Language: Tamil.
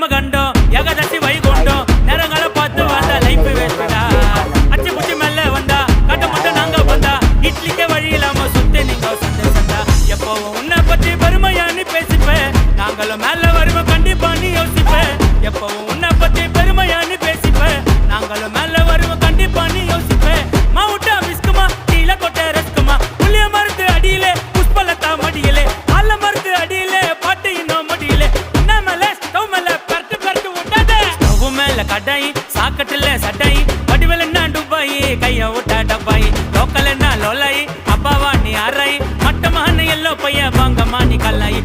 கண்டம் ஏகதசி வைகுண்டம் நேரங்களை பார்த்து வந்தா லைஃப் வேஸ்டா அச்சு புச்சி மேல வந்தா கட்ட மட்டும் நாங்க வந்தா இட்லிக்கே வழி இல்லாம சுத்தி நீங்க சந்தேசந்தா எப்பவும் உன்னை பத்தி பெருமையானு பேசிப்பேன் நாங்களும் மேல வருவோம் கண்டிப்பா நீ யோசிப்பேன் எப்பவும் உன்னை பத்தி பெருமையானு பேசிப்பேன் நாங்களும் மேல வருவோம் கண்டிப்பா நீ யோசிப்பேன் மாவுட்டா பிஸ்குமா கீழ கொட்ட ரஸ்குமா புளிய மருந்து அடியிலே புஷ்பலத்தா மடியிலே ஆல மருந்து அடியிலே பாட்டு இன்னும் மடியிலே என்ன மேல ஸ்டவ் மேல பரட்டு பரட்டு விட்டாதே ஸ்டவ் மேல கடாயி சாக்கட்டுல சட்டாயி வடிவல் என்ன டுபாயி கைய விட்டா டப்பாயி லோக்கல் என்ன லோலாயி அப்பாவா நீ அறாயி மட்டமான எல்லோ பைய வாங்கம்மா நீ கல்லாயி